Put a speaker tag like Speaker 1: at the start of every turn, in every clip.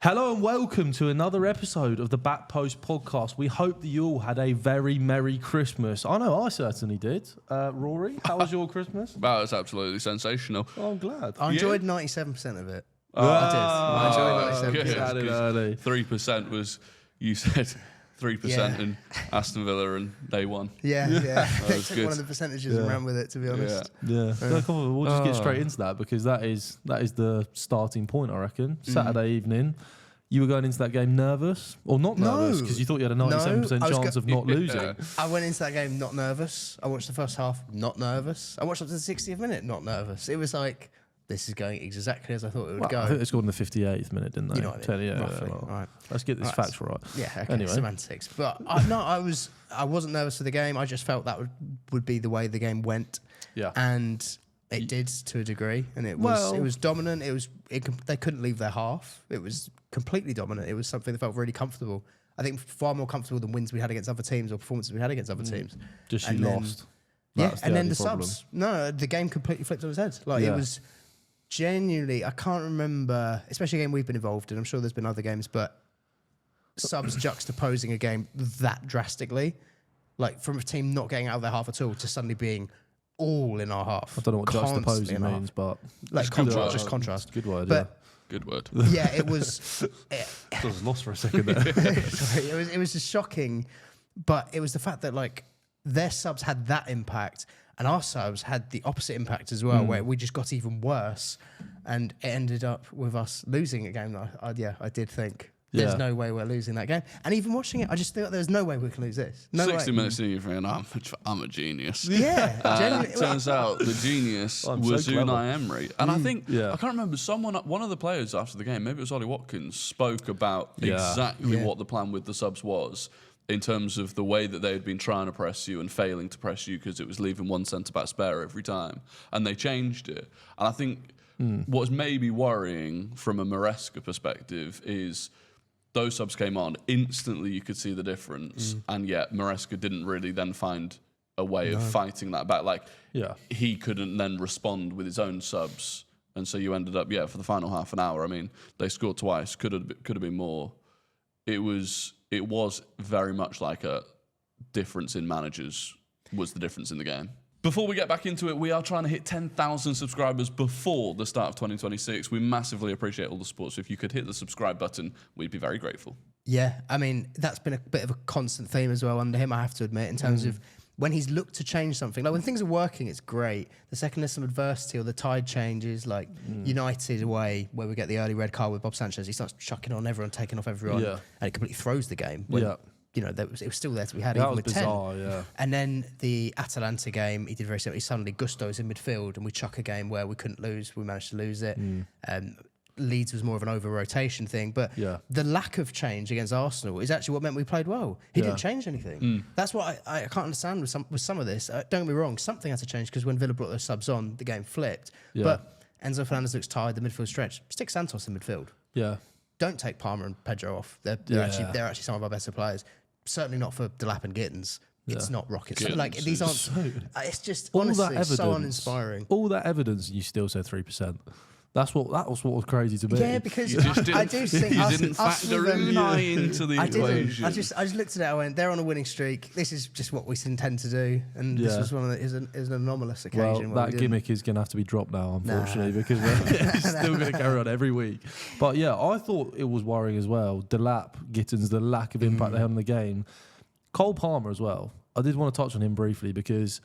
Speaker 1: Hello and welcome to another episode of the Back Post Podcast. We hope that you all had a very Merry Christmas. I know I certainly did. Rory, how was your Christmas?
Speaker 2: Wow, it's absolutely sensational.
Speaker 1: Oh, I'm glad.
Speaker 3: I enjoyed 97% of it.
Speaker 1: I
Speaker 3: enjoyed 97%.
Speaker 2: 3% was, you said 3% in Aston Villa and they won.
Speaker 3: Yeah. They took
Speaker 2: good.
Speaker 3: one of the percentages and ran with it, to be honest.
Speaker 1: Yeah. So come on, we'll just get straight into that because that is the starting point, I reckon. Saturday evening. You were going into that game nervous or not nervous because you thought you had a 97% chance of not losing.
Speaker 3: I went into that game not nervous. I watched the first half not nervous. I watched up to the 60th minute not nervous. It was like, this is going exactly as I thought it would go.
Speaker 1: I think they scored in the 58th minute, didn't they?
Speaker 3: You know what I mean? Roughly.
Speaker 1: Right. Let's get this facts right.
Speaker 3: Yeah, okay,
Speaker 1: anyway.
Speaker 3: Semantics. But I wasn't nervous for the game. I just felt that would be the way the game went.
Speaker 1: Yeah.
Speaker 3: And it did to a degree, and it was dominant. They couldn't leave their half. It was completely dominant. It was something that felt really comfortable. I think far more comfortable than wins we had against other teams or performances we had against other teams.
Speaker 1: Just you lost.
Speaker 3: Yeah, and then the subs. No, the game completely flipped on its head. Like it was genuinely. I can't remember, especially a game we've been involved in. I'm sure there's been other games, but subs juxtaposing a game that drastically, like from a team not getting out of their half at all to suddenly being all in our half.
Speaker 1: I don't know what juxtaposing means, but
Speaker 3: like contrast, just contrast.
Speaker 1: Good word,
Speaker 3: but,
Speaker 2: Good word.
Speaker 3: Yeah, it was.
Speaker 1: I was lost for a second there.
Speaker 3: Sorry, it was just shocking, but it was the fact that like their subs had that impact, and our subs had the opposite impact as well, where we just got even worse, and it ended up with us losing a game. I did think. There's no way we're losing that game. And even watching it, I just thought there's no way we can lose this. No
Speaker 2: 60
Speaker 3: way.
Speaker 2: minutes in, you're thinking, I'm a genius.
Speaker 3: Yeah.
Speaker 2: Turns out the genius was Unai Emery. And I think, I can't remember, one of the players after the game, maybe it was Ollie Watkins, spoke about exactly what the plan with the subs was in terms of the way that they had been trying to press you and failing to press you because it was leaving one centre-back spare every time. And they changed it. And I think what's maybe worrying from a Maresca perspective is those subs came on, instantly you could see the difference, and yet Maresca didn't really then find a way of fighting that back. Like, he couldn't then respond with his own subs, and so you ended up, for the final half an hour, I mean, they scored twice, could have been more. It was very much like a difference in managers was the difference in the game. Before we get back into it, we are trying to hit 10,000 subscribers before the start of 2026. We massively appreciate all the support. So if you could hit the subscribe button, we'd be very grateful.
Speaker 3: Yeah, I mean, that's been a bit of a constant theme as well under him, I have to admit, in terms of when he's looked to change something. Like when things are working, it's great. The second there's some adversity or the tide changes, like United away, where we get the early red card with Bob Sanchez, he starts chucking on everyone, taking off everyone, and it completely throws the game. When, you know, it was still there to be had even with bizarre, 10. And then the Atalanta game, he did very similar. Suddenly Gusto's in midfield and we chuck a game where we couldn't lose. We managed to lose it. Leeds was more of an over-rotation thing. But the lack of change against Arsenal is actually what meant we played well. He didn't change anything. That's what I can't understand with some of this. Don't get me wrong, something had to change because when Villa brought those subs on, the game flipped. But Enzo Fernandez looks tired, the midfield stretch. Stick Santos in midfield. Don't take Palmer and Pedro off. They're actually some of our better players. Certainly not for Delap and Gittins. It's not rocket science. Like these aren't. It's just honestly so uninspiring.
Speaker 1: All that evidence, and you still said 3%. That was what was crazy to me.
Speaker 3: Yeah, because I do think
Speaker 2: you didn't factor Unai into the equation.
Speaker 3: I just looked at it. I went, they're on a winning streak. This is just what we intend to do, and this was one of is an anomalous occasion.
Speaker 1: Well, that gimmick is going to have to be dropped now, unfortunately, because we're still going to carry on every week. But yeah, I thought it was worrying as well. Delap, Gittins, the lack of impact they had on the game. Cole Palmer as well. I did want to touch on him briefly because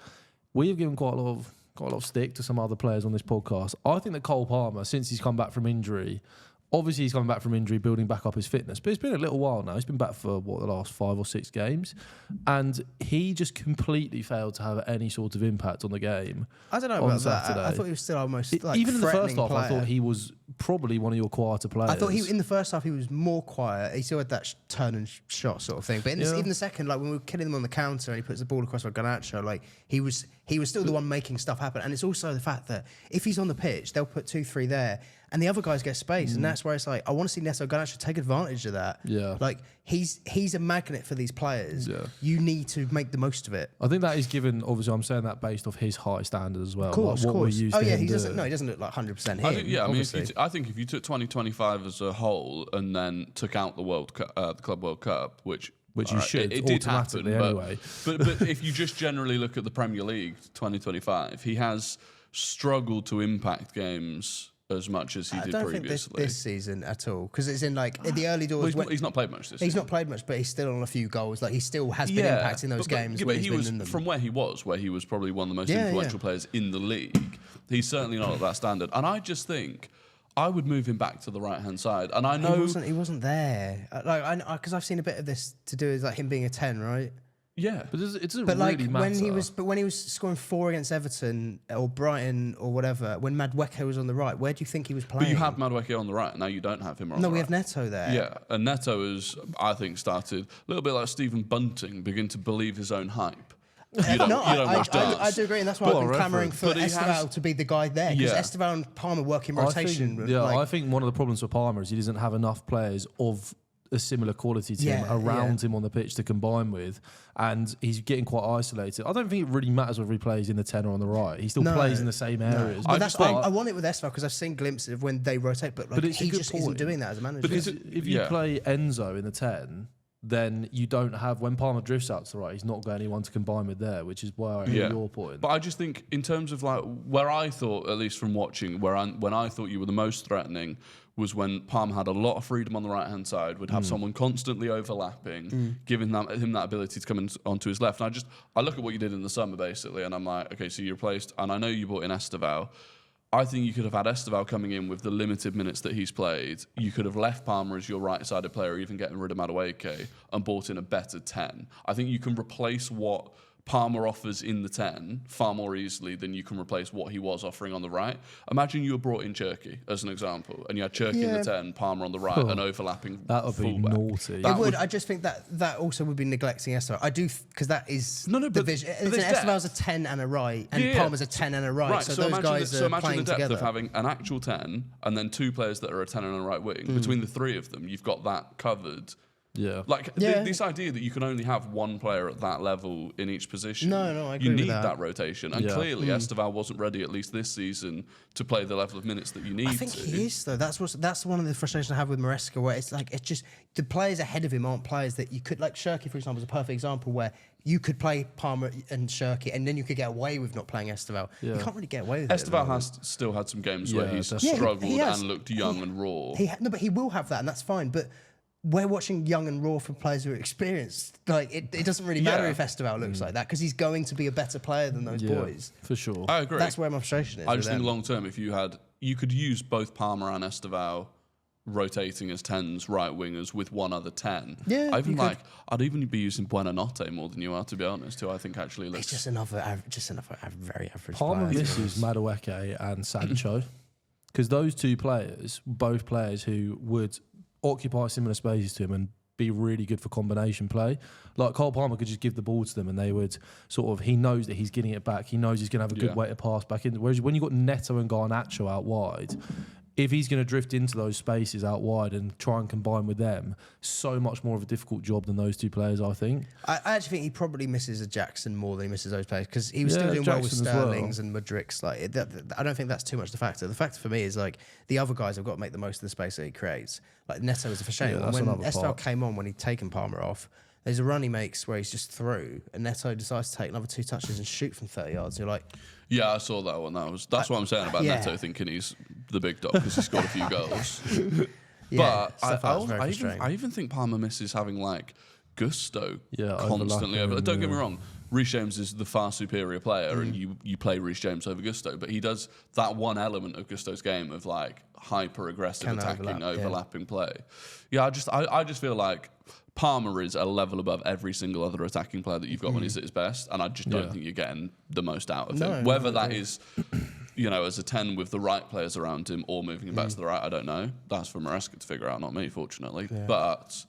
Speaker 1: we have given quite a lot of stick to some other players on this podcast. I think that Cole Palmer, since he's come back from injury, obviously he's coming back from injury, building back up his fitness, but it's been a little while now. He's been back for, the last 5 or 6 games, and he just completely failed to have any sort of impact on the game.
Speaker 3: I don't know about that. I thought he was still almost like
Speaker 1: even in the first half,
Speaker 3: player.
Speaker 1: I thought he was probably one of your quieter players.
Speaker 3: I thought in the first half he was more quiet. He still had that turn and shot sort of thing. But even the second, like when we were killing them on the counter and he puts the ball across for Garnacho, like he was still the one making stuff happen. And it's also the fact that if he's on the pitch, they'll put 2-3 there, and the other guys get space, and that's where it's like I want to see Neto Garnacho take advantage of that. Like he's a magnet for these players. You need to make the most of it.
Speaker 1: I think that is given. Obviously, I'm saying that based off his high standards as well.
Speaker 3: Of course.
Speaker 1: We're used to him
Speaker 3: he doesn't. No, he doesn't look like 100% him.
Speaker 2: I mean, I think if you took 2025 as a whole and then took out the Club World Cup, which
Speaker 1: you should
Speaker 2: it did
Speaker 1: automatically
Speaker 2: happen,
Speaker 1: anyway.
Speaker 2: But if you just generally look at the Premier League 2025, he has struggled to impact games as much as he did previously.
Speaker 3: I don't think this season at all, because it's in like in the early doors.
Speaker 2: Well, he's not played much this season.
Speaker 3: He's not played much, but he's still on a few goals. Like he still has been impacting those games.
Speaker 2: But he was from where he was probably one of the most influential players in the league. He's certainly not at that standard, and I just think I would move him back to the right-hand side. And I know
Speaker 3: he wasn't there. Because I've seen a bit of this to do with like him being a 10, right?
Speaker 2: Yeah,
Speaker 1: but it doesn't
Speaker 3: but
Speaker 1: really
Speaker 3: like
Speaker 1: matter.
Speaker 3: when he was scoring 4 against Everton or Brighton or whatever, when Madueke was on the right, where do you think he was playing?
Speaker 2: But you had Madueke on the right, now you don't have him on the right.
Speaker 3: No, we have Neto there.
Speaker 2: Yeah, and Neto has, I think, started a little bit like Stephen Bunting, begin to believe his own hype. I
Speaker 3: do agree, and that's why I've been clamouring for Esteval to be the guy there, because Esteval and Palmer work in rotation.
Speaker 1: I think one of the problems for Palmer is he doesn't have enough players of a similar quality to him around him on the pitch to combine with, and he's getting quite isolated. I don't think it really matters whether he plays in the 10 or on the right. He still plays in the same areas.
Speaker 3: But I want it with Esteval because I've seen glimpses of when they rotate, but he just isn't doing that as a manager.
Speaker 1: Because if you play Enzo in the 10, then you don't have, when Palmer drifts out to the right, he's not got anyone to combine with there, which is why I hear your point.
Speaker 2: But I just think in terms of like where I thought, at least from watching, when I thought you were the most threatening was when Palmer had a lot of freedom on the right-hand side, would have someone constantly overlapping, giving him that ability to come onto his left. And I look at what you did in the summer, basically, and I'm like, okay, so you replaced, and I know you brought in Esteval. I think you could have had Esteval coming in with the limited minutes that he's played. You could have left Palmer as your right-sided player, even getting rid of Madueke, and brought in a better 10. I think you can replace what Palmer offers in the 10 far more easily than you can replace what he was offering on the right. Imagine you were brought in Cherky as an example, and you had Cherky in the 10, Palmer on the right, and overlapping.
Speaker 1: That would be naughty.
Speaker 3: It would. I just think that also would be neglecting Esteval. I do, because that is the vision. Esteval's a 10 and a right, and Palmer's a 10 and a right. So those guys are playing
Speaker 2: the depth
Speaker 3: together.
Speaker 2: of having an actual 10 and then 2 players that are a 10 and a right wing. Between the 3 of them, you've got that covered.
Speaker 1: Yeah.
Speaker 2: This idea that you can only have one player at that level in each position.
Speaker 3: No, I agree
Speaker 2: You need
Speaker 3: with that
Speaker 2: rotation. And clearly Esteval wasn't ready, at least this season, to play the level of minutes that you need.
Speaker 3: I think he is, though. That's one of the frustrations I have with Maresca, where it's just the players ahead of him aren't players that you could, like Cherky, for example, is a perfect example where you could play Palmer and Cherky, and then you could get away with not playing Esteval. You can't really get away with
Speaker 2: Esteval has still had some games where he's struggled and looked young and raw.
Speaker 3: But he will have that, and that's fine. But we're watching young and raw from players who are experienced. Like it doesn't really matter if Esteval looks like that, because he's going to be a better player than those boys.
Speaker 1: For sure.
Speaker 2: I agree.
Speaker 3: That's where my frustration is.
Speaker 2: I just think long term, if you could use both Palmer and Esteval rotating as 10s, right wingers with one other 10.
Speaker 3: Yeah,
Speaker 2: I'd even be using Buonanotte more than you are, to be honest, who I think actually looks.
Speaker 3: It's just another very average.
Speaker 1: Palmer misses Madueke and Sancho, because those two players, both players who would occupy similar spaces to him and be really good for combination play. Like Cole Palmer could just give the ball to them and they would he knows that he's getting it back. He knows he's going to have a good way to pass back in. Whereas when you've got Neto and Garnacho out wide, if he's going to drift into those spaces out wide and try and combine with them, so much more of a difficult job than those two players, I think.
Speaker 3: I actually think he probably misses a Jackson more than he misses those players, because he was still doing well with Sterling's and Mudrik's. I don't think that's too much the factor. The factor for me is the other guys have got to make the most of the space that he creates. Like Neto is a frustrating one. When Esteval came on, when he'd taken Palmer off, there's a run he makes where he's just through, and Neto decides to take another 2 touches and shoot from 30 yards. You're like,
Speaker 2: yeah, I saw that one. That's what I'm saying about Neto thinking he's the big dog because he scored a few goals. But I even think Palmer misses having Gusto constantly over. Don't get me wrong, Reece James is the far superior player, and you play Reece James over Gusto, but he does that one element of Gusto's game of hyper aggressive attacking, overlapping play. Yeah, I just feel like Palmer is a level above every single other attacking player that you've got when he's at his best, and I just don't think you're getting the most out of him. Whether that is, as a 10 with the right players around him or moving him back to the right, I don't know. That's for Maresca to figure out, not me, fortunately. Yeah. But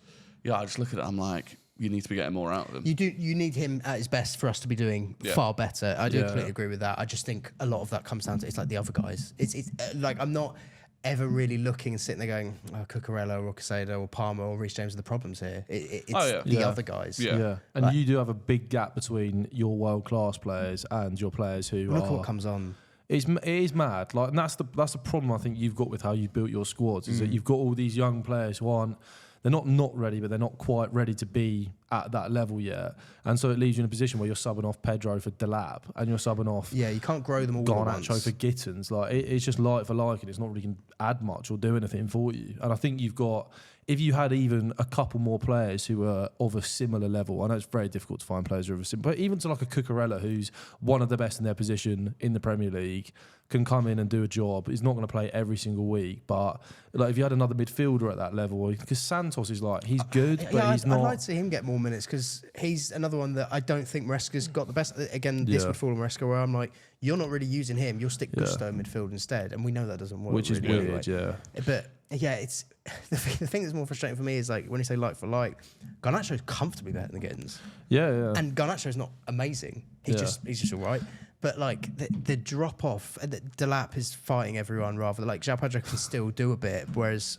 Speaker 2: I just look at it, I'm like, you need to be getting more out of him.
Speaker 3: You need him at his best for us to be doing far better. I do completely agree with that. I just think a lot of that comes down to it's like the other guys. It's I'm not ever really looking and sitting there going, Cucurella or Caicedo or Palmer or Reece James are the problems here. It's the other guys.
Speaker 1: Yeah. And you do have a big gap between your world-class players and your players who
Speaker 3: look what comes on.
Speaker 1: It is mad. Like, and that's the problem I think you've got with how you've built your squads, is that you've got all these young players who aren't, they're not ready, but they're not quite ready to be at that level yet. And so it leaves you in a position where you're subbing off Pedro for Delap, and you're subbing off
Speaker 3: you can't grow them all at once.
Speaker 1: Garnacho for Gittins. Like, it's just like for like, and it's not really going to add much or do anything for you. And I think you've got, if you had even a couple more players who are of a similar level, I know it's very difficult to find players who are of a similar, but even to like a Cucurella, who's one of the best in their position in the Premier League, can come in and do a job. He's not going to play every single week, but like if you had another midfielder at that level, because Santos is like, he's good, but he's not.
Speaker 3: I'd like to see him get more minutes, because he's another one that I don't think Maresca's got the best. Again, this would fall on Maresca, where I'm like, you're not really using him. You'll stick Gusto in midfield instead, and we know that doesn't work.
Speaker 1: Which is
Speaker 3: really
Speaker 1: weird,
Speaker 3: anyway. But yeah, it's the thing that's more frustrating for me is like when you say like for like, Garnacho is comfortably better than Gittins.
Speaker 1: Yeah.
Speaker 3: And Garnacho is not amazing. He's just all right. But like the drop off, Delap is fighting everyone rather than like João Pedro can still do a bit, whereas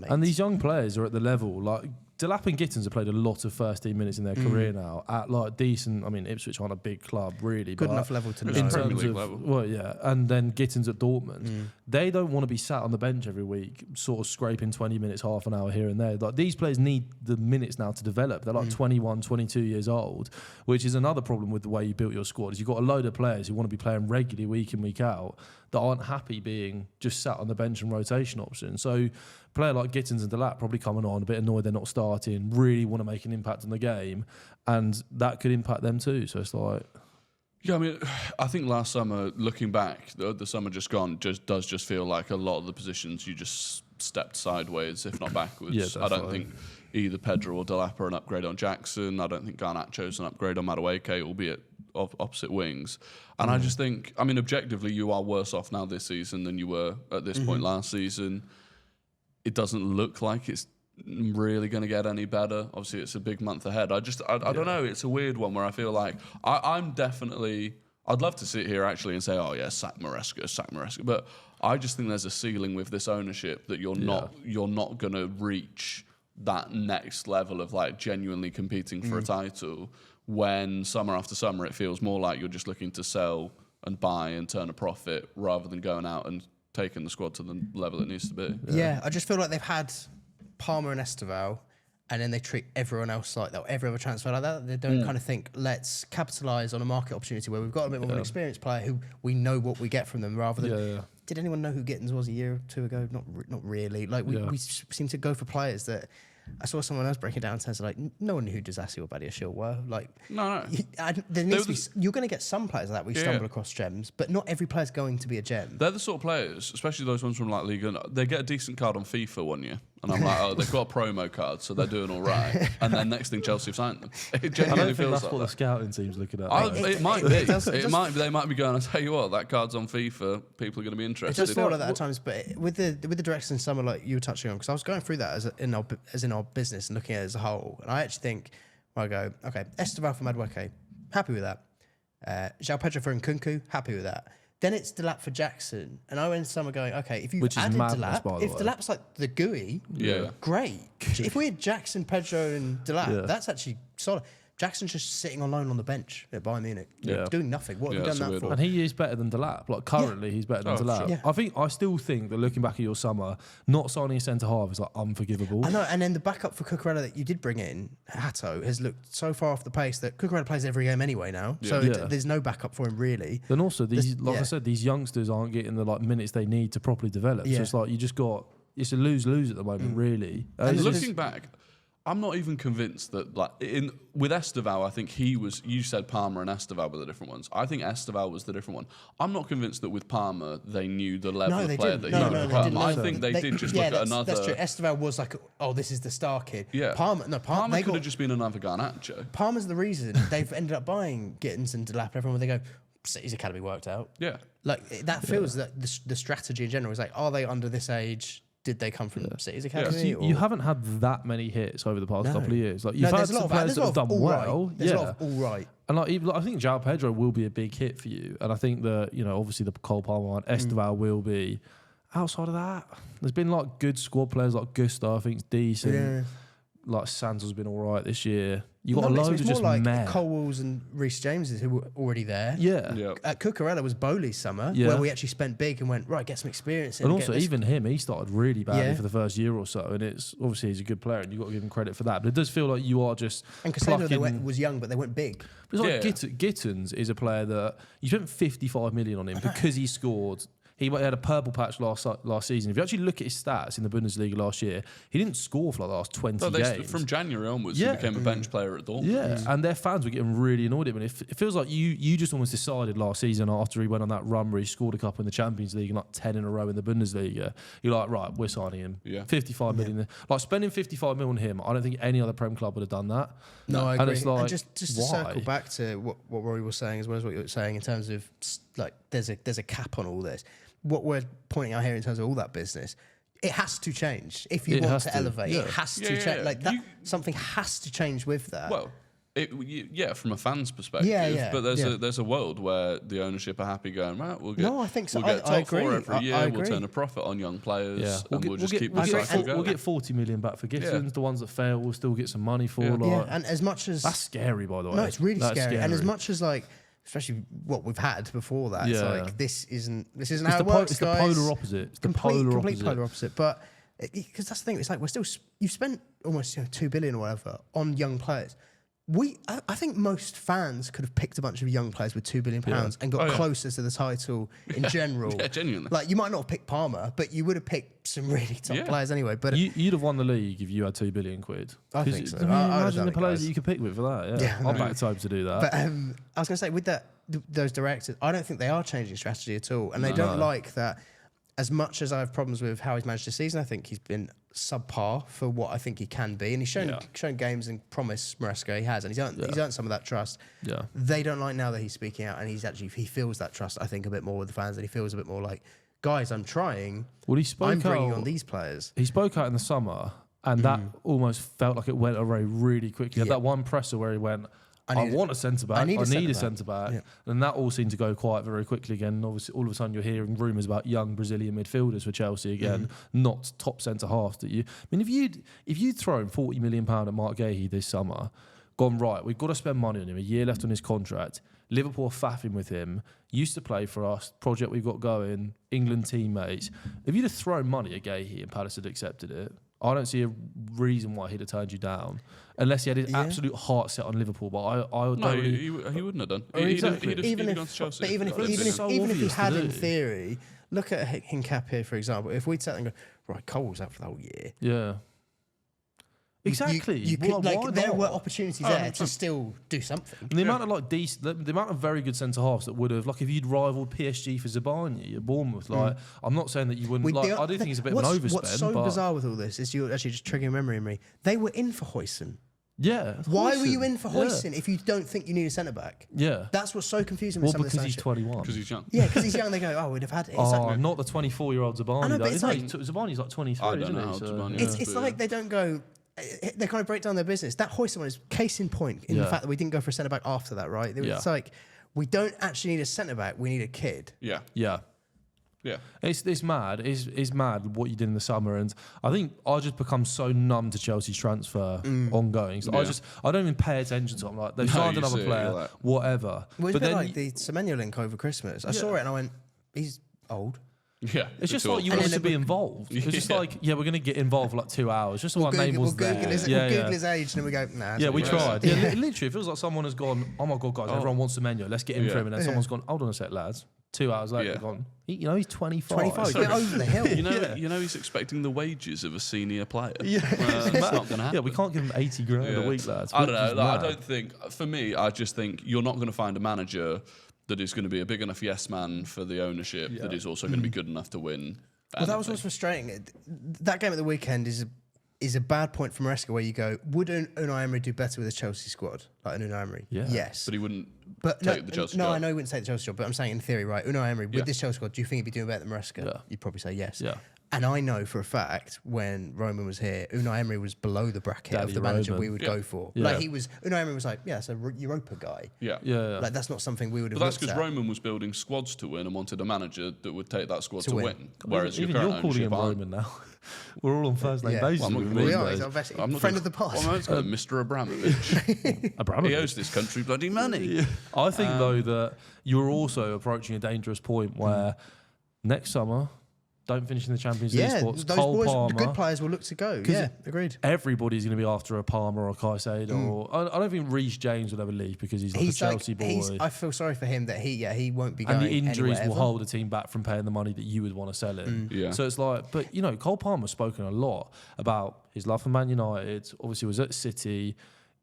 Speaker 1: and these young players are at the level like Delap and Gittins have played a lot of first team minutes in their career now at like decent. I mean, Ipswich aren't a big club really,
Speaker 3: good
Speaker 1: but
Speaker 3: enough level to know.
Speaker 1: In terms of level. Well, yeah, and then Gittins at Dortmund, they don't want to be sat on the bench every week, sort of scraping 20 minutes, half an hour here and there. Like these players need the minutes now to develop. They're like 21, 22 years old, which is another problem with the way you built your squad. Is you've got a load of players who want to be playing regularly week in week out that aren't happy being just sat on the bench and rotation option. So a player like Gittins and Delap probably coming on a bit annoyed they're not starting, really want to make an impact on the game, and that could impact them too. So it's like,
Speaker 2: yeah, I mean, I think last summer, looking back, the summer just gone, does feel like a lot of the positions you just stepped sideways, if not backwards.
Speaker 1: Yeah,
Speaker 2: I don't think either Pedro or Delap are an upgrade on Jackson. I don't think Garnacho's an upgrade on Madueke, albeit opposite wings. And I just think, I mean, objectively, you are worse off now this season than you were at this point last season. It doesn't look like it's really going to get any better. Obviously, it's a big month ahead. I don't know. It's a weird one where I feel like I'm definitely, I'd love to sit here actually and say, oh yeah, sack Maresca. But I just think there's a ceiling with this ownership that you're not going to reach that next level of like genuinely competing for a title, when summer after summer it feels more like you're just looking to sell and buy and turn a profit rather than going out and taking the squad to the level it needs to be.
Speaker 3: Yeah, I just feel like they've had Palmer and Esteval, and then they treat everyone else like that, every other transfer like that. They don't kind of think, let's capitalise on a market opportunity where we've got a bit more of an experienced player who we know what we get from them, rather than, did anyone know who Gittins was a year or two ago? Not really. Like we seem to go for players that, I saw someone else breaking it down and says like, no one knew who Disassi or Badiashile were. Like,
Speaker 2: no.
Speaker 3: You're going to get some players like that we stumble across gems, but not every player's going to be a gem.
Speaker 2: They're the sort of players, especially those ones from like Liga. They get a decent card on FIFA one year, and I'm like, oh, they've got a promo card, so they're doing all right. And then next thing, Chelsea have signed them. It genuinely feels
Speaker 1: that's
Speaker 2: like
Speaker 1: what
Speaker 2: that.
Speaker 1: the scouting team's looking at.
Speaker 2: It might be. It might be. They might be going, I tell you what, that card's on FIFA. People are going to be interested.
Speaker 3: It does feel like that at times, but with the directors in summer, like you were touching on, because I was going through that as in our business and looking at it as a whole, and I actually think, I go, okay, Esteval for Madueke, happy with that. João Pedro for Nkunku, happy with that. Then it's Delap for Jackson, and I went into summer going, okay, if you added Delap, if Delap's like the GUI, great. If we had Jackson, Pedro, and Delap, that's actually solid. Jackson's just sitting on loan on the bench at Bayern Munich, doing nothing. What have we done that for?
Speaker 1: And he is better than Delap. Like currently, he's better than Delap. Sure. I still think that looking back at your summer, not signing a centre half is like unforgivable.
Speaker 3: I know. And then the backup for Cucurella that you did bring in, Hato, has looked so far off the pace that Cucurella plays every game anyway now. So there's no backup for him really.
Speaker 1: Then also these, I said, these youngsters aren't getting the like minutes they need to properly develop. So it's like it's a lose-lose at the moment, really.
Speaker 2: And looking back, I'm not even convinced that, like, with Esteval, I think you said Palmer and Esteval were the different ones. I think Esteval was the different one. I'm not convinced that with Palmer, they knew the level of player that he would become. I think they did just look at another.
Speaker 3: That's true. Esteval was like, oh, this is the star kid.
Speaker 2: Yeah.
Speaker 3: Palmer
Speaker 2: could have just been another Garnacho.
Speaker 3: Palmer's the reason they've ended up buying Gittins and Delap and everyone, where they go, City's academy worked out.
Speaker 2: Yeah.
Speaker 3: Like, that feels that the strategy in general is like, are they under this age? Did they come from City's academy?
Speaker 1: You haven't had that many hits over the past couple of years. Like you've had some players that have done well.
Speaker 3: There's a lot of all right.
Speaker 1: And like I think João Pedro will be a big hit for you. And I think that, obviously the Cole Palmer one, Esteval will be. Outside of that, there's been like good squad players like Gusto, I think it's decent. like Santos has been all right this year. You got a load of just
Speaker 3: more like
Speaker 1: meh.
Speaker 3: Cole Walls and Reece Jameses who were already there.
Speaker 1: Yeah.
Speaker 3: Cucurella was Bowley's summer, where we actually spent big and went, right, get some experience in.
Speaker 1: And also, even him, he started really badly for the first year or so. And it's obviously he's a good player and you've got to give him credit for that. But it does feel like you are just.
Speaker 3: And Casemiro was young, but they went big.
Speaker 1: It's like Gittins is a player that you spent 55 million on him because he scored. He had a purple patch last season. If you actually look at his stats in the Bundesliga last year, he didn't score for like the last 20 games.
Speaker 2: From January onwards, he became a bench player at Dortmund.
Speaker 1: Yeah, and their fans were getting really annoyed at him. And it feels like you just almost decided last season after he went on that run where he scored a couple in the Champions League and like 10 in a row in the Bundesliga. You're like, right, we're signing him.
Speaker 2: Yeah.
Speaker 1: 55 million. Like spending 55 million on him, I don't think any other Prem club would have done that.
Speaker 3: No, I agree.
Speaker 1: And it's like,
Speaker 3: and just to circle back to what Rory was saying as well as what you were saying in terms of like there's a cap on all this. What we're pointing out here in terms of all that business, it has to change if you want to elevate. It has to change. Like that, something has to change with that.
Speaker 2: Well, from a fan's perspective. But there's a world where the ownership are happy going, right, we'll get.
Speaker 3: No, I think so.
Speaker 2: We'll get
Speaker 3: I
Speaker 2: top four
Speaker 3: agree.
Speaker 2: every year.
Speaker 3: I agree.
Speaker 2: We'll turn a profit on young players.
Speaker 1: Yeah.
Speaker 2: We'll just keep the cycle going.
Speaker 1: We'll get 40 million back for Gittins. The ones that fail, we'll still get some money for.
Speaker 3: And as much as
Speaker 1: that's scary, by the way.
Speaker 3: No, it's really scary. And as much as like. Especially what we've had before that. It's like, this isn't how it works, guys.
Speaker 1: It's the polar opposite. It's
Speaker 3: complete polar opposite. But, because that's the thing, it's like you've spent almost 2 billion or whatever on young players. I think most fans could have picked a bunch of young players with £2 billion and got closer to the title in general.
Speaker 2: Yeah, genuinely.
Speaker 3: Like, you might not have picked Palmer, but you would have picked some really top players anyway. But
Speaker 1: you'd have won the league if you had £2 billion.
Speaker 3: I think so.
Speaker 1: Imagine the players that you could pick with for that. Yeah, I'll back Tobes to do that.
Speaker 3: But I was going to say, with those directors, I don't think they are changing strategy at all. And they don't like that. As much as I have problems with how he's managed this season, I think he's been subpar for what I think he can be. And he's shown games and promise Maresca he has. And he's earned some of that trust. Yeah. They don't like now that he's speaking out and he feels that trust, I think, a bit more with the fans. And he feels a bit more like, guys, I'm trying.
Speaker 1: Well,
Speaker 3: I'm bringing on these players.
Speaker 1: He spoke out in the summer and that almost felt like it went away really quickly. He had that one presser where he went, I want a centre-back. I need a centre-back. Yeah. And that all seemed to go quiet very quickly again. And obviously, all of a sudden, you're hearing rumours about young Brazilian midfielders for Chelsea again, not top centre-halves. I mean, if you'd thrown £40 million at Mark Gahey this summer, gone, right, we've got to spend money on him, a year left on his contract, Liverpool are faffing with him, used to play for us, project we've got going, England teammates. If you'd have thrown money at Gahey and Palace had accepted it, I don't see a reason why he'd have turned you down, unless he had his absolute heart set on Liverpool. But I don't.
Speaker 2: He wouldn't have done.
Speaker 3: Exactly.
Speaker 2: He'd have gone to Chelsea.
Speaker 3: But even if he had, in theory, look at Hincapie, for example. If we'd sat and go, right, Cole's out for the whole year.
Speaker 1: Yeah. Exactly.
Speaker 3: You could, there were opportunities there to still do something.
Speaker 1: And the amount of the amount of very good centre halves that would have, like, if you'd rivaled PSG for Zabarnyi at Bournemouth, like, I'm not saying that you wouldn't. I do think it's a bit of an overspend. What's
Speaker 3: so bizarre with all this is you're actually just triggering memory in me. They were in for Huijsen.
Speaker 1: Yeah.
Speaker 3: Why were you in for Huijsen if you don't think you need a centre back?
Speaker 1: Yeah.
Speaker 3: That's what's so confusing with some of this.
Speaker 1: Because he's 21.
Speaker 2: Because he's young.
Speaker 3: Yeah, because he's young. They go, oh, we'd have had it.
Speaker 1: Not the 24-year-old Zabarnyi.
Speaker 3: I know, but
Speaker 1: Zabarnyi's like 23.
Speaker 2: I don't know how Zabarnyi is.
Speaker 3: It's like they don't go. They kind of break down their business. That Huijsen one is case in point in the fact that we didn't go for a centre back after that, right? It's like we don't actually need a centre back. We need a kid.
Speaker 2: Yeah.
Speaker 1: Yeah. Yeah, it's mad. It's mad what you did in the summer, and I think I just become so numb to Chelsea's transfer ongoing. So I don't even pay attention to it. I'm like, they've signed another player, whatever.
Speaker 3: Well, but then like the Semenyo link over Christmas. I saw it and I went, he's old.
Speaker 2: Yeah,
Speaker 1: it's just like you want to be involved. It's just like, we're going to get involved for like 2 hours. Just so our name was there.
Speaker 3: We'll Google his age and then we go, nah.
Speaker 1: Yeah, we tried. Yeah, literally, it feels like someone has gone, oh my God, guys, everyone wants Semenyo. Let's get him for him. And then someone's gone, hold on a sec, lads. 2 hours later, gone, he's 25.
Speaker 3: 25, get over the hill.
Speaker 2: You know he's expecting the wages of a senior player. Yeah. It's not going to happen.
Speaker 1: Yeah, we can't give him 80 grand a week, lads.
Speaker 2: I don't know. I don't think, for me, I just think you're not going to find a manager that is going to be a big enough yes man for the ownership that is also going to be good enough to win.
Speaker 3: Well, that was what's frustrating. That game at the weekend is a bad point for Maresca where you go, would Unai Emery do better with a Chelsea squad? Like an Unai Emery?
Speaker 1: Yeah.
Speaker 3: Yes.
Speaker 2: But he wouldn't take the Chelsea job.
Speaker 3: No, I know he wouldn't take the Chelsea job, but I'm saying in theory, right, Unai Emery, with this Chelsea squad, do you think he'd be doing better than Maresca?
Speaker 1: Yeah.
Speaker 3: You'd probably say yes.
Speaker 1: Yeah.
Speaker 3: And I know for a fact when Roman was here, Unai Emery was below the bracket
Speaker 1: Daddy
Speaker 3: of the manager
Speaker 1: Roman.
Speaker 3: we would go for.
Speaker 1: Yeah.
Speaker 3: Like Unai Emery was like, yeah, it's a Europa guy.
Speaker 2: Yeah.
Speaker 3: Like that's not something we would have
Speaker 2: But that's
Speaker 3: looked
Speaker 2: because
Speaker 3: at.
Speaker 2: Roman was building squads to win and wanted a manager that would take that squad to win. Whereas
Speaker 1: Even
Speaker 2: your
Speaker 1: you're
Speaker 2: current
Speaker 1: calling him
Speaker 2: ownership
Speaker 1: Roman now. We're all on first name basis.
Speaker 2: Well,
Speaker 1: with
Speaker 3: We
Speaker 1: these
Speaker 3: are.
Speaker 1: days.
Speaker 3: He's our best
Speaker 2: I'm not
Speaker 3: friend
Speaker 2: gonna-
Speaker 3: of the pod.
Speaker 2: Well, it's called Mr. Abramovich.
Speaker 1: Abramovich.
Speaker 2: He owes this country bloody money.
Speaker 1: I think though that you're also approaching a dangerous point where next summer, don't finish in the Champions League spots.
Speaker 3: those
Speaker 1: Cole
Speaker 3: boys,
Speaker 1: Palmer,
Speaker 3: the good players will look to go. Yeah, agreed.
Speaker 1: everybody's going to be after a Palmer or a Caicedo. Or I don't think Reece James will ever leave because he's like a Chelsea boy.
Speaker 3: I feel sorry for him that he won't be going
Speaker 1: And the injuries
Speaker 3: anywhere
Speaker 1: will
Speaker 3: ever.
Speaker 1: hold a team back from paying the money that you would want to sell him.
Speaker 2: Yeah.
Speaker 1: So it's like, but Cole Palmer's spoken a lot about his love for Man United. Obviously, was at City.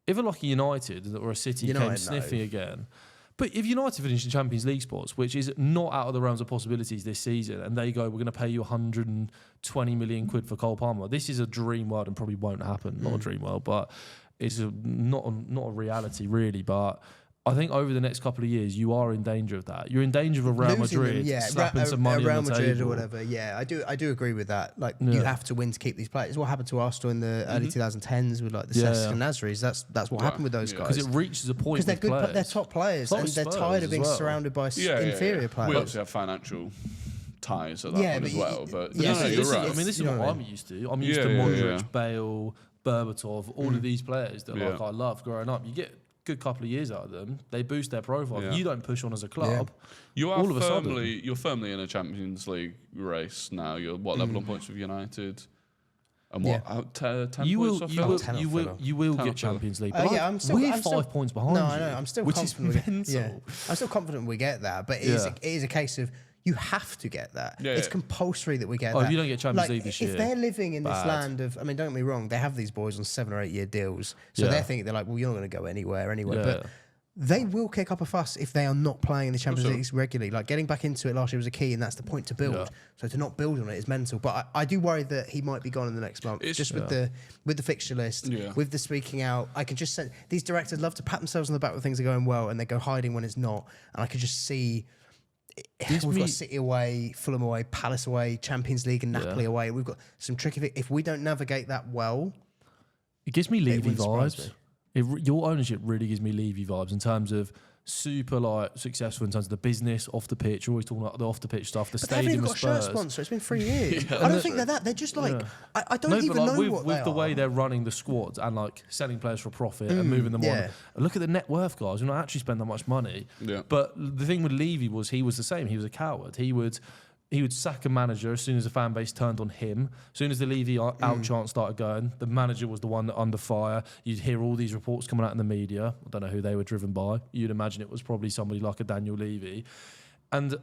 Speaker 1: If a lucky United or a City came
Speaker 3: United,
Speaker 1: sniffing
Speaker 3: no.
Speaker 1: again. But if United finish in Champions League spots, which is not out of the realms of possibilities this season, and they go, we're going to pay you 120 million quid for Cole Palmer, this is a dream world and probably won't happen. Not a dream world, but it's not a reality really. But I think over the next couple of years, you are in danger of that. You're in danger of a Real
Speaker 3: Losing
Speaker 1: Madrid
Speaker 3: them,
Speaker 1: slapping some money
Speaker 3: Real
Speaker 1: on the
Speaker 3: Madrid
Speaker 1: table.
Speaker 3: or whatever. Yeah, I do agree with that. Like you have to win to keep these players. What happened to Arsenal in the early 2010s with like the Cesc and Nasris? That's what happened with those guys.
Speaker 1: Because it reaches a point
Speaker 3: Because they're
Speaker 1: with
Speaker 3: good,
Speaker 1: players.
Speaker 3: they're top players,
Speaker 1: Like
Speaker 3: and
Speaker 1: with
Speaker 3: they're
Speaker 1: Spurs
Speaker 3: tired of
Speaker 1: as
Speaker 3: being
Speaker 1: well.
Speaker 3: surrounded by inferior
Speaker 2: We
Speaker 3: players.
Speaker 2: obviously have financial ties at that point
Speaker 3: but
Speaker 2: as well. But
Speaker 3: yeah,
Speaker 2: no, you're right.
Speaker 1: I mean, this is
Speaker 3: You know
Speaker 1: what
Speaker 3: what I
Speaker 1: I'm used to. I'm used to
Speaker 2: Yeah,
Speaker 1: Modric,
Speaker 2: yeah.
Speaker 1: Bale, Berbatov, all of these players that
Speaker 2: Yeah.
Speaker 1: I love growing up. You get a good couple of years out of them. They boost their profile.
Speaker 2: Yeah.
Speaker 1: You don't push on as a club.
Speaker 2: You are
Speaker 1: all of a sudden.
Speaker 2: you're firmly in a Champions League race now. You're what level on points with United? And what? 10
Speaker 1: You
Speaker 2: points
Speaker 1: will,
Speaker 2: off
Speaker 1: you
Speaker 2: Villa?
Speaker 1: will,
Speaker 3: 10
Speaker 1: you
Speaker 3: off
Speaker 1: will,
Speaker 3: Villa.
Speaker 1: you will
Speaker 2: 10
Speaker 1: get
Speaker 2: off Villa.
Speaker 1: Champions League.
Speaker 3: Yeah,
Speaker 1: But
Speaker 3: I'm still.
Speaker 1: we're
Speaker 3: I'm still-
Speaker 1: 5 points behind
Speaker 3: No,
Speaker 1: you.
Speaker 3: I know. I'm still
Speaker 1: which
Speaker 3: confident.
Speaker 1: is mental.
Speaker 3: I'm still confident we get that, but it is a case of you have to get that.
Speaker 2: Yeah,
Speaker 3: It's
Speaker 2: yeah.
Speaker 3: compulsory that we get
Speaker 1: Oh,
Speaker 3: that.
Speaker 1: if you don't get Champions
Speaker 3: Like,
Speaker 1: League this year,
Speaker 3: if they're living in this
Speaker 1: bad.
Speaker 3: land of, I mean, don't get me wrong, they have these boys on 7 or 8 year deals, so
Speaker 1: Yeah.
Speaker 3: they're thinking they're like, well, you're not going to go anywhere anyway.
Speaker 1: Yeah.
Speaker 3: But they will kick up a fuss if they are not playing in the Champions
Speaker 2: Also-
Speaker 3: League regularly. Like getting back into it last year was a key, and that's the point to build.
Speaker 1: Yeah.
Speaker 3: So to not build on it is mental. But I do worry that he might be gone in the next month, just with the fixture list, with the speaking out. I can just sense these directors love to pat themselves on the back when things are going well, and they go hiding when it's not. And I could just see. We've got City away, Fulham away, Palace away, Champions League and Napoli away. We've got some tricky. If we don't navigate that well,
Speaker 1: It gives me Levy
Speaker 3: wouldn't surprise
Speaker 1: vibes.
Speaker 3: me.
Speaker 1: Your ownership really gives me Levy vibes in terms of super like successful in terms of the business off the pitch. You're always talking about the off the pitch stuff. The
Speaker 3: but they haven't
Speaker 1: stadium
Speaker 3: even
Speaker 1: with
Speaker 3: got a shirt
Speaker 1: Spurs.
Speaker 3: sponsor. It's been 3 years.
Speaker 2: Yeah,
Speaker 3: I don't
Speaker 2: that's
Speaker 3: think
Speaker 2: true.
Speaker 3: they're that. They're just like I don't
Speaker 1: No,
Speaker 3: even
Speaker 1: but like
Speaker 3: know
Speaker 1: with,
Speaker 3: what
Speaker 1: with
Speaker 3: they
Speaker 1: the way
Speaker 3: are.
Speaker 1: they're running the squads and like selling players for profit and moving them
Speaker 3: yeah.
Speaker 1: on. Look at the net worth guys. We're not actually spend that much money.
Speaker 2: Yeah.
Speaker 1: But the thing with Levy was he was the same. He was a coward. He would sack a manager as soon as the fan base turned on him. As soon as the Levy out chant started going, the manager was the one that under fire. You'd hear all these reports coming out in the media. I don't know who they were driven by. You'd imagine it was probably somebody like a Daniel Levy. And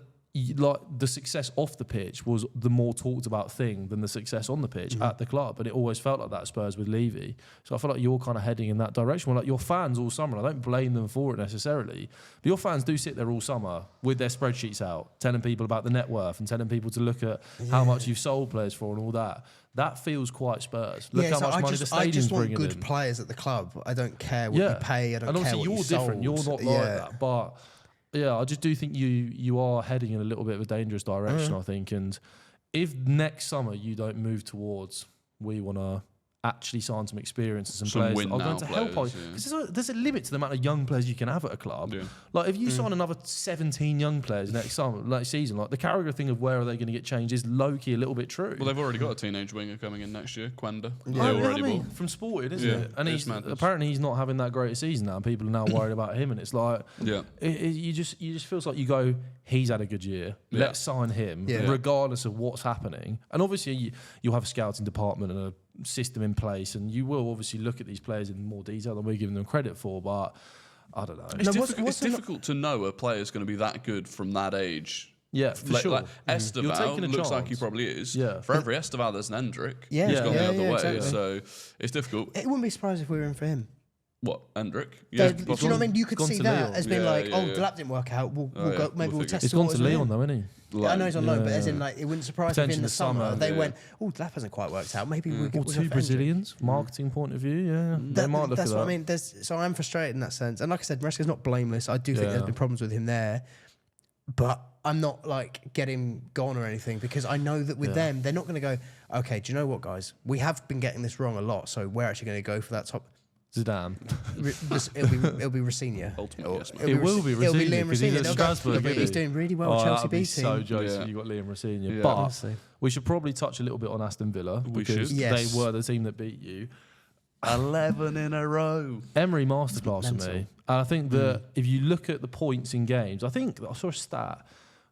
Speaker 1: like the success off the pitch was the more talked about thing than the success on the pitch at the club, and it always felt like that at Spurs with Levy. So I feel like you're kind of heading in that direction. Well, like your fans all summer, I don't blame them for it necessarily, but your fans do sit there all summer with their spreadsheets out, telling people about the net worth and telling people to look at how much you've sold players for and all that. That feels quite Spurs. Look how much money the
Speaker 3: I
Speaker 1: stadium's
Speaker 3: just want
Speaker 1: bringing
Speaker 3: good
Speaker 1: in.
Speaker 3: players at the club. I don't care what you pay. I don't
Speaker 1: and
Speaker 3: care
Speaker 1: obviously
Speaker 3: what
Speaker 1: you're
Speaker 3: you
Speaker 1: different. You're
Speaker 3: sold.
Speaker 1: not like that, but. Yeah, I just do think you are heading in a little bit of a dangerous direction, I think. And if next summer you don't move towards we want to actually sign some experience and some players that are going to help us. Because there's a limit to the amount of young players you can have at a club. Yeah. Like if you sign another 17 young players next summer, next season, like the Carragher thing of where are they going to get changed is low-key a little bit true.
Speaker 2: Well, they've already got a teenage winger coming in next year, Quenda.
Speaker 1: Yeah, from Sporting, isn't it? And apparently he's not having that great a season now. People are now worried about him, and it's like, you just feels like you go, he's had a good year. Let's sign him, regardless of what's happening. And obviously you'll have a scouting department and a system in place, and you will obviously look at these players in more detail than we're giving them credit for, but I don't know.
Speaker 2: It's difficult to know a player's going to be that good from that age.
Speaker 1: Yeah, for sure.
Speaker 2: Like Esteval looks like he probably is.
Speaker 1: Yeah.
Speaker 2: For every Esteval, there's an Endrick.
Speaker 3: Yeah.
Speaker 2: Who's gone the other way.
Speaker 3: Exactly.
Speaker 2: So it's difficult.
Speaker 3: It wouldn't be surprised if we were in for him.
Speaker 2: What, Endrick?
Speaker 3: Yeah, do you know what I mean? You could see that
Speaker 1: Leon.
Speaker 3: as being Delap didn't work out. We'll go. Maybe we'll test.
Speaker 1: He's gone to Leon though, isn't he?
Speaker 3: I know he's on loan, but as in like it wouldn't surprise me if in the summer they went,
Speaker 1: Delap
Speaker 3: hasn't quite worked out. Maybe we'll
Speaker 1: or two Brazilians, marketing point of view. They might look at that.
Speaker 3: That's what I mean. So I'm frustrated in that sense. And like I said, Maresca's not blameless. I do think there's been problems with him there, but I'm not like get him gone or anything, because I know that with them, they're not going to go, okay, do you know what, guys? We have been getting this wrong a lot, so we're actually going to go for that top.
Speaker 1: Zidane.
Speaker 3: It'll be Rossinha.
Speaker 2: Ultimately, yes, mate.
Speaker 1: It will be
Speaker 3: It'll be
Speaker 1: Rossinha
Speaker 3: Liam
Speaker 1: because he's
Speaker 3: Rossinha.
Speaker 1: at
Speaker 3: They'll go,
Speaker 1: Strasbourg.
Speaker 3: but he's doing really well.
Speaker 1: Oh,
Speaker 3: Chelsea
Speaker 1: that'd be
Speaker 3: B
Speaker 1: so
Speaker 3: team.
Speaker 1: jokes
Speaker 2: Yeah.
Speaker 1: if you got Liam Rossinha.
Speaker 2: Yeah.
Speaker 1: But
Speaker 3: Honestly.
Speaker 1: we should probably touch a little bit on Aston Villa
Speaker 2: We
Speaker 1: because
Speaker 2: should.
Speaker 3: Yes.
Speaker 1: they were the team that beat you.
Speaker 2: 11 in a row.
Speaker 1: Emery masterclass for
Speaker 3: Mental.
Speaker 1: me. And I think that if you look at the points in games, I saw a stat.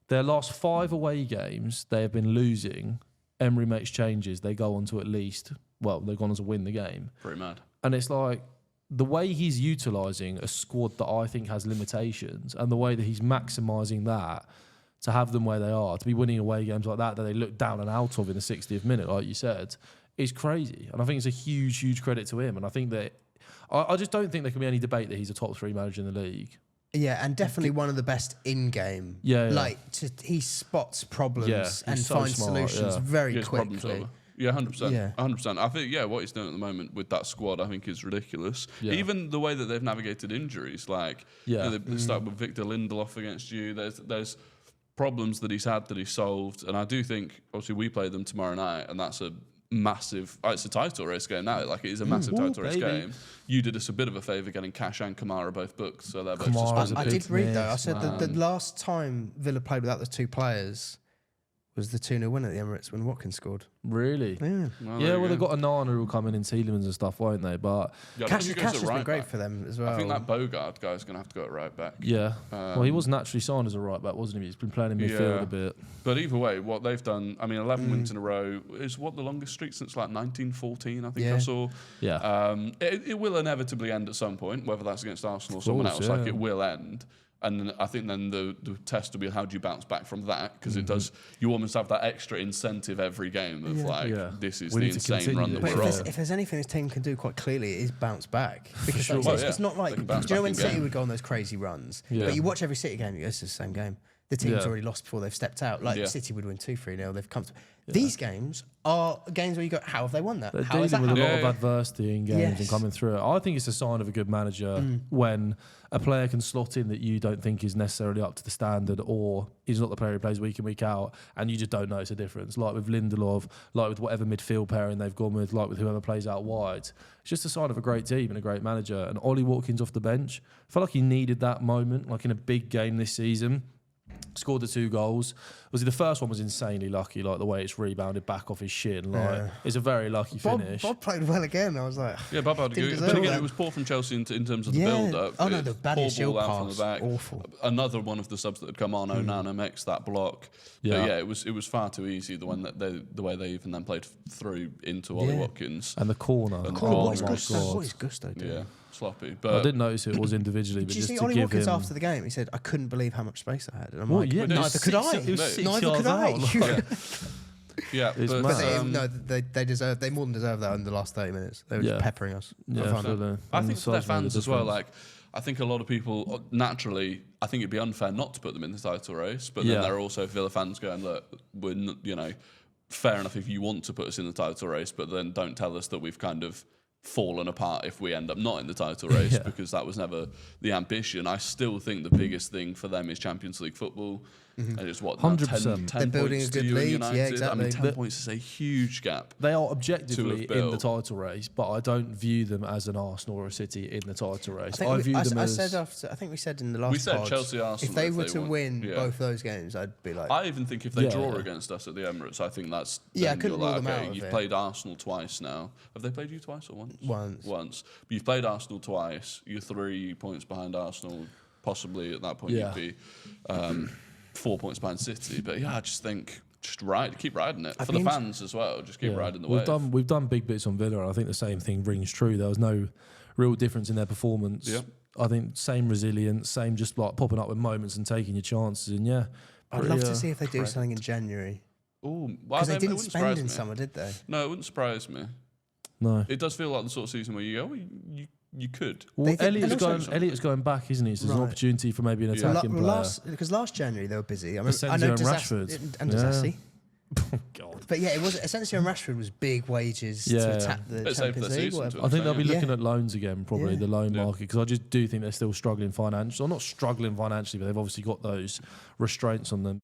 Speaker 1: Their last 5 away games, they have been losing. Emery makes changes. They go on to they've gone on to win the game.
Speaker 2: Pretty mad.
Speaker 1: And it's like the way he's utilising a squad that I think has limitations and the way that he's maximising that to have them where they are, to be winning away games like that they look down and out of in the 60th minute, like you said, is crazy. And I think it's a huge, huge credit to him. And I think that I just don't think there can be any debate that he's a top 3 manager in the league.
Speaker 3: Yeah, and definitely one of the best in game.
Speaker 1: Yeah.
Speaker 3: Like he spots problems and
Speaker 1: so
Speaker 3: finds
Speaker 1: smart,
Speaker 3: solutions very
Speaker 2: Gets problem
Speaker 3: quickly.
Speaker 2: solver. Yeah, 100%.
Speaker 3: Yeah.
Speaker 2: 100%. I think, what he's doing at the moment with that squad, I think is ridiculous.
Speaker 1: Yeah.
Speaker 2: Even the way that they've navigated injuries, like they start with Victor Lindelof against you. There's problems that he's had that he's solved, and I do think obviously we play them tomorrow night, and that's a massive. It's a title race game now. Like it is a massive title race game. You did us a bit of a favour getting Cash and Kamara both booked, so they're both
Speaker 1: Kamara's
Speaker 2: suspended.
Speaker 3: I did read though. I
Speaker 1: miss,
Speaker 3: said that the last time Villa played without the 2 players was the 2-0 win at the Emirates when Watkins scored.
Speaker 1: Really?
Speaker 3: Yeah.
Speaker 1: They've got Anana who will come in Tielemans and stuff, won't they? But
Speaker 3: Cash has been great for them as well.
Speaker 2: I think that Bogard guy's going to have to go at right back.
Speaker 1: yeah. Well, he wasn't actually signed as a right back, wasn't he? He's been playing in midfield a bit.
Speaker 2: But either way, what they've done, 11 wins in a row is the longest streak since like 1914, I think I saw.
Speaker 1: Yeah.
Speaker 2: It will inevitably end at some point, whether that's against Arsenal or someone else. Like it will end. And I think then the test will be how do you bounce back from that, because it does. You almost have that extra incentive every game of this is the insane run that
Speaker 3: But
Speaker 2: we're on.
Speaker 3: if there's anything this team can do quite clearly, it is bounce back. Because
Speaker 1: sure.
Speaker 3: it's not like, do you know when City would go on those crazy runs?
Speaker 1: Yeah.
Speaker 3: But you watch every City game, you go, it's the same game. The team's already lost before they've stepped out. Like City would win 2-3-0. They've come. These games are games where you go, how have they won that?
Speaker 1: They're
Speaker 3: How has that
Speaker 1: dealing with a
Speaker 3: happened?
Speaker 1: lot of adversity in games and coming through it. I think it's a sign of a good manager when a player can slot in that you don't think is necessarily up to the standard, or he's not the player who plays week in, week out, and you just don't notice a difference. Like with Lindelof, like with whatever midfield pairing they've gone with, like with whoever plays out wide. It's just a sign of a great team and a great manager. And Ollie Watkins off the bench, I felt like he needed that moment, like in a big game this season. Scored the 2 goals. The first one was insanely lucky, like the way it's rebounded back off his shin. Like it's a very lucky finish.
Speaker 3: Bob played well again. I was like,
Speaker 2: Bob had a good. But again, it was poor from Chelsea in terms of the build-up.
Speaker 3: Oh no, the bad shield
Speaker 2: ball out
Speaker 3: pass,
Speaker 2: from the back.
Speaker 3: awful.
Speaker 2: Another one of the subs that had come on, Onana makes that block.
Speaker 1: Yeah.
Speaker 2: But it was far too easy. The way they even then played through into Ollie Watkins.
Speaker 1: And the corner.
Speaker 2: And the
Speaker 3: what
Speaker 2: corner.
Speaker 3: is Gusto doing?
Speaker 2: Yeah, sloppy.
Speaker 1: I
Speaker 2: But
Speaker 1: didn't notice it was individually, but
Speaker 3: Did you
Speaker 1: just
Speaker 3: see
Speaker 1: to
Speaker 3: Ollie
Speaker 1: give
Speaker 3: Watkins
Speaker 1: him.
Speaker 3: after the game? He said, I couldn't believe how much space I had. And I'm
Speaker 1: Well,
Speaker 3: like,
Speaker 1: yeah,
Speaker 3: neither could I.
Speaker 1: It was 6
Speaker 3: Neither
Speaker 1: yards
Speaker 3: could I.
Speaker 1: out.
Speaker 2: yeah,
Speaker 1: It's
Speaker 2: but
Speaker 1: mad.
Speaker 3: They more than deserve that in the last 30 minutes. They were just peppering us.
Speaker 1: Yeah,
Speaker 2: I think for their fans as well, like I think a lot of people naturally, I think it'd be unfair not to put them in the title race, but then there are also Villa fans going, look, fair enough if you want to put us in the title race, but then don't tell us that we've kind of fallen apart if we end up not in the title race, because that was never the ambition. I still think the biggest thing for them is Champions League football. And it's what,
Speaker 1: 100%.
Speaker 2: 10
Speaker 3: They're building
Speaker 2: points
Speaker 3: a good
Speaker 2: to you and
Speaker 3: lead.
Speaker 2: United.
Speaker 3: Yeah, exactly.
Speaker 2: 10 points is a huge gap.
Speaker 1: They are objectively
Speaker 2: to have
Speaker 1: in the
Speaker 2: built.
Speaker 1: title race, but I don't view them as an Arsenal or a City in the title race.
Speaker 3: I
Speaker 1: view them as.
Speaker 3: I think we said in the last
Speaker 2: We said
Speaker 3: pod,
Speaker 2: Chelsea, Arsenal.
Speaker 3: if they were to
Speaker 2: won.
Speaker 3: win both those games, I'd be like,
Speaker 2: I even think if they draw against us at the Emirates, I think that's.
Speaker 3: Yeah, I
Speaker 2: then
Speaker 3: couldn't
Speaker 2: you're
Speaker 3: rule them
Speaker 2: like,
Speaker 3: out of
Speaker 2: You've
Speaker 3: it.
Speaker 2: played Arsenal twice now. Have they played you twice or once? Once. But you've played Arsenal twice. You're 3 points behind Arsenal. Possibly at that point you'd be 4 points behind City. But I just think keep riding it for the fans as well. Just keep riding the wave.
Speaker 1: We've done big bits on Villa, and I think the same thing rings true. There was no real difference in their performance.
Speaker 2: Yep.
Speaker 1: I think same resilience, same just like popping up with moments and taking your chances. And
Speaker 3: I'd love to see if they do something in January.
Speaker 2: Oh,
Speaker 3: because they didn't spend in summer, did they?
Speaker 2: No, it wouldn't surprise me.
Speaker 1: No,
Speaker 2: it does feel like the sort of season where you go, you could.
Speaker 1: Well, Elliot's going back, isn't he? So there's an opportunity for maybe an attacking player.
Speaker 3: Because last January they were busy. I
Speaker 1: mean, I know Rashford
Speaker 3: and Disassi.
Speaker 1: Oh God!
Speaker 3: But it was Asensio and Rashford was big wages to attack the Champions League.
Speaker 1: I think they'll be looking at loans again, probably the loan market, because I just do think they're still struggling financially. Or not struggling financially, but they've obviously got those restraints on them.